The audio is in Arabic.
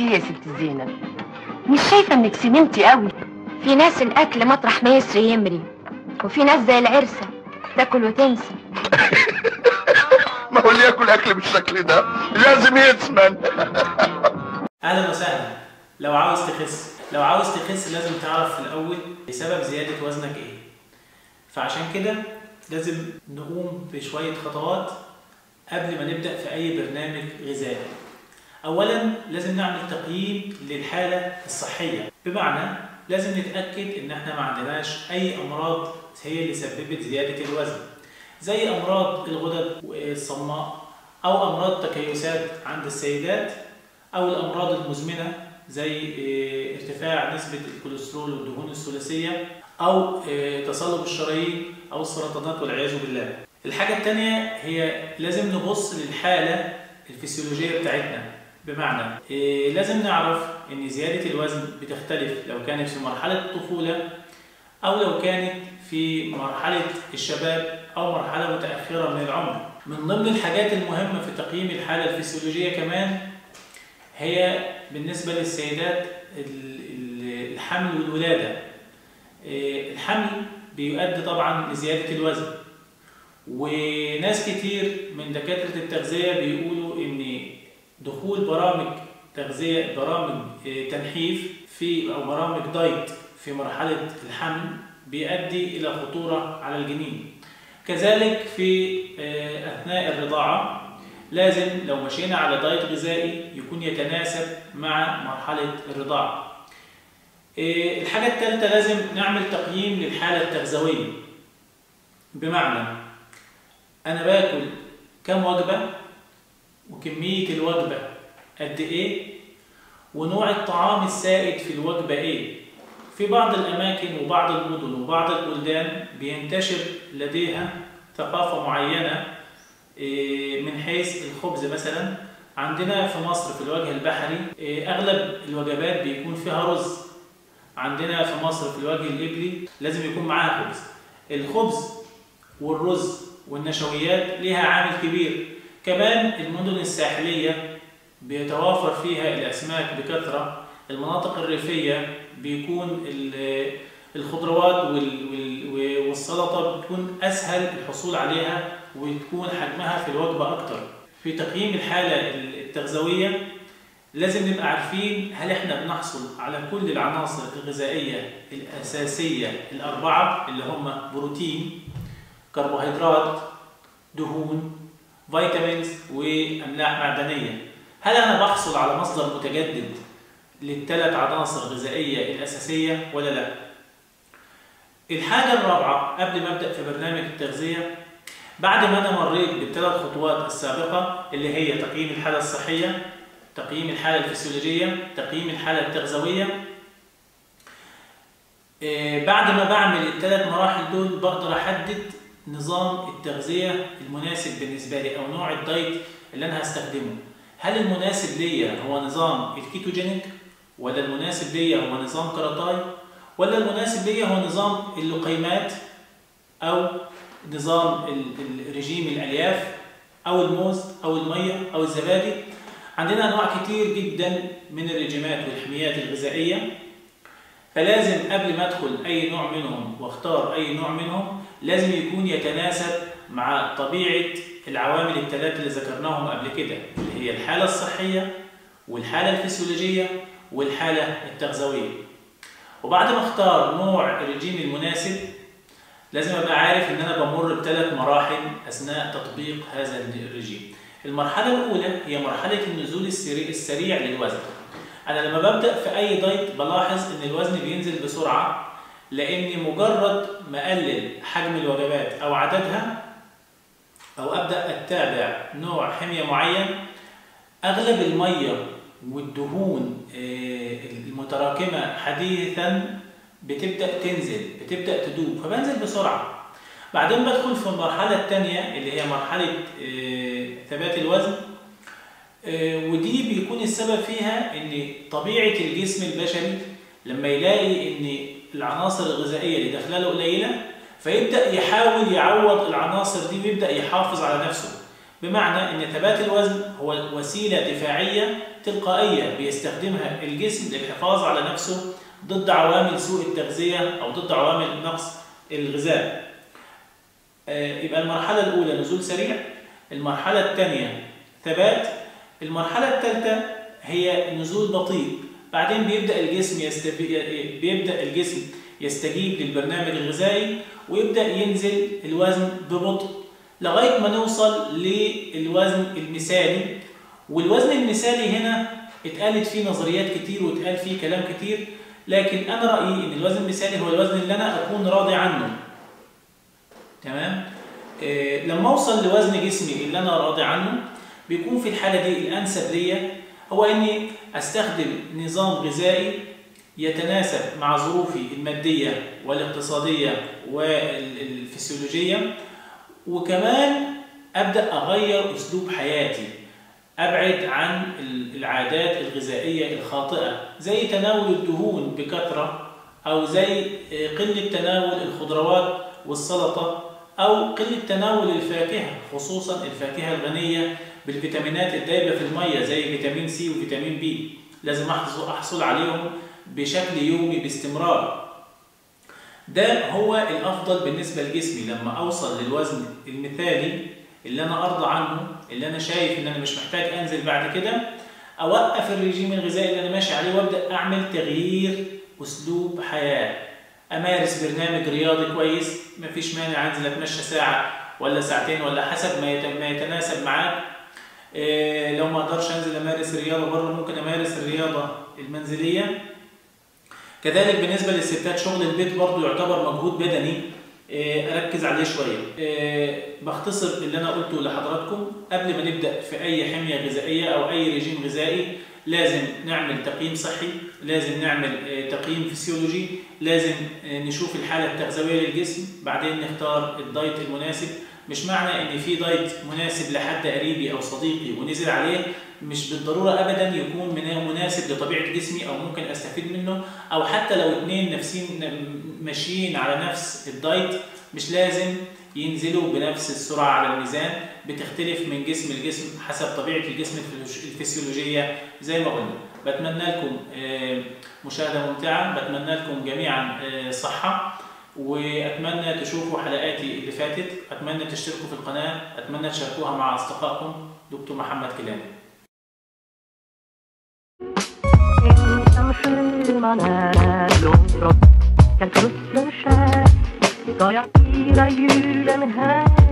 ايه يا ست زينب؟ مش شايفه انك سمنتي قوي؟ في ناس الاكل مطرح ما يسري يمري، وفي ناس زي العرسه تاكل وتنسى. ما هو اللي ياكل اكل بالشكل ده لازم يسمن. اهلا وسهلا. لو عاوز تخس لازم تعرف في الاول سبب زياده وزنك ايه. فعشان كده لازم نقوم بشويه خطوات قبل ما نبدا في اي برنامج غذائي. اولا لازم نعمل تقييم للحاله الصحيه، بمعنى لازم نتاكد ان احنا ما عندناش اي امراض هي اللي سببت زياده الوزن، زي امراض الغدد الصماء او امراض تكيسات عند السيدات او الامراض المزمنه زي ارتفاع نسبه الكوليسترول والدهون الثلاثيه او تصلب الشرايين او السرطانات والعياذ بالله. الحاجه الثانيه هي لازم نبص للحاله الفسيولوجيه بتاعتنا، بمعنى لازم نعرف ان زياده الوزن بتختلف لو كانت في مرحله الطفوله او لو كانت في مرحله الشباب او مرحله متاخره من العمر. من ضمن الحاجات المهمه في تقييم الحاله الفسيولوجيه كمان هي بالنسبه للسيدات الحمل والولاده. الحمل بيؤدي طبعا لزياده الوزن، وناس كتير من دكاتره التغذيه بيقولوا ان دخول برامج تغذيه، برامج تنحيف او برامج دايت في مرحله الحمل بيؤدي الى خطوره على الجنين. كذلك في اثناء الرضاعه لازم لو مشينا على دايت غذائي يكون يتناسب مع مرحله الرضاعه. الحاجه الثالثه لازم نعمل تقييم للحاله التغذويه، بمعنى انا باكل كم وجبه وكميه الوجبه قد ايه ونوع الطعام السائد في الوجبه ايه. في بعض الاماكن وبعض المدن وبعض البلدان بينتشر لديها ثقافه معينه من حيث الخبز. مثلا عندنا في مصر في الوجه البحري اغلب الوجبات بيكون فيها رز. عندنا في مصر في الوجه الإبلي لازم يكون معاها خبز. الخبز والرز والنشويات ليها عامل كبير. كمان المدن الساحلية بيتوافر فيها الأسماك بكثرة. المناطق الريفية بيكون الخضروات والسلطة بتكون أسهل الحصول عليها وتكون حجمها في الوجبة أكتر. في تقييم الحالة التغذوية لازم نبقى عارفين هل احنا بنحصل على كل العناصر الغذائية الأساسية الأربعة اللي هم بروتين، كربوهيدرات، دهون، فيتامينز وأملاح معدنية. هل أنا بحصل على مصدر متجدد للثلاث عناصر الغذائية الأساسية ولا لا؟ الحاجة الرابعة قبل ما أبدأ في برنامج التغذية، بعد ما أنا مريت بالثلاث خطوات السابقة اللي هي تقييم الحالة الصحية، تقييم الحالة الفسيولوجية، تقييم الحالة التغذوية، بعد ما بعمل الثلاث مراحل دول بقدر أحدد نظام التغذية المناسب بالنسبة لي أو نوع الدايت اللي أنا هستخدمه. هل المناسب ليا هو نظام الكيتوجينيك، ولا المناسب ليا هو نظام كاراتاي، ولا المناسب ليا هو نظام اللقيمات أو نظام الرجيم الألياف أو الموز أو المية أو الزبادي. عندنا أنواع كتير جدا من الرجيمات والحميات الغذائية، فلازم قبل ما أدخل أي نوع منهم واختار أي نوع منهم لازم يكون يتناسب مع طبيعة العوامل الثلاثة اللي ذكرناهم قبل كده، اللي هي الحالة الصحية والحالة الفسيولوجية والحالة التغذوية. وبعد ما اختار نوع الرجيم المناسب لازم أبقى عارف إن أنا بمر بثلاث مراحل أثناء تطبيق هذا الرجيم. المرحلة الأولى هي مرحلة النزول السريع للوزن. أنا لما ببدأ في أي دايت بلاحظ إن الوزن بينزل بسرعة، لأني مجرد ما أقلل حجم الوجبات أو عددها أو أبدأ أتابع نوع حمية معين، أغلب المية والدهون المتراكمة حديثا بتبدأ تنزل، بتبدأ تدوب، فبنزل بسرعة. بعدين بدخل في المرحلة الثانية اللي هي مرحلة ثبات الوزن، ودي بيكون السبب فيها ان طبيعة الجسم البشري لما يلاقي ان العناصر الغذائية اللي داخله له قليلة فيبدأ يحاول يعوض العناصر دي ويبدأ يحافظ على نفسه. بمعنى ان ثبات الوزن هو وسيلة دفاعية تلقائية بيستخدمها الجسم للحفاظ على نفسه ضد عوامل سوء التغذية أو ضد عوامل نقص الغذاء. يبقى المرحلة الأولى نزول سريع، المرحلة الثانية ثبات، المرحلة الثالثة هي نزول بطيء. بعدين بيبدأ الجسم يستجيب للبرنامج الغذائي ويبدأ ينزل الوزن ببطء لغاية ما نوصل للوزن المثالي. والوزن المثالي هنا اتقالت فيه نظريات كتير واتقال فيه كلام كتير، لكن أنا رأيي إن الوزن المثالي هو الوزن اللي أنا أكون راضي عنه. تمام؟ لما أوصل لوزن جسمي اللي أنا راضي عنه، بيكون في الحالة دي الأنسب ليا هو إني أستخدم نظام غذائي يتناسب مع ظروفي المادية والاقتصادية والفسيولوجية، وكمان أبدأ أغير أسلوب حياتي، أبعد عن العادات الغذائية الخاطئة زي تناول الدهون بكثرة، أو زي قلة تناول الخضروات والسلطة، أو قلة تناول الفاكهة، خصوصا الفاكهة الغنية بالفيتامينات الدايبة في المية زي فيتامين سي وفيتامين بي، لازم أحصل عليهم بشكل يومي باستمرار. ده هو الأفضل بالنسبة لجسمي لما أوصل للوزن المثالي اللي أنا أرضى عنه، اللي أنا شايف إن أنا مش محتاج أنزل بعد كده. أوقف الرجيم الغذائي اللي أنا ماشي عليه وأبدأ أعمل تغيير أسلوب حياة، أمارس برنامج رياضي كويس، مفيش مانع أنزل أتمشى ساعة ولا ساعتين ولا حسب ما يتناسب معاك. لو ما أقدرش أنزل أمارس رياضة بره، ممكن أمارس الرياضة المنزلية. كذلك بالنسبة للستات شغل البيت برضو يعتبر مجهود بدني، أركز عليه شوية. بختصر اللي أنا قلته لحضراتكم. قبل ما نبدأ في أي حمية غذائية أو أي رجيم غذائي لازم نعمل تقييم صحي، لازم نعمل تقييم فسيولوجي، لازم نشوف الحالة التغذوية للجسم، بعدين نختار الدايت المناسب. مش معنى ان في دايت مناسب لحد قريبي او صديقي ونزل عليه مش بالضرورة ابدا يكون مناسب لطبيعة جسمي او ممكن استفيد منه، او حتى لو اتنين نفسين ماشيين على نفس الدايت مش لازم ينزلوا بنفس السرعة على الميزان، بتختلف من جسم لجسم حسب طبيعة الجسم الفسيولوجية زي ما قلنا. بتمنى لكم مشاهدة ممتعة، بتمنى لكم جميعا صحة، وأتمنى تشوفوا حلقاتي اللي فاتت، أتمنى تشتركوا في القناة، أتمنى تشاركوها مع أصدقائكم. دكتور محمد كيلاني. Ska jag fira julen här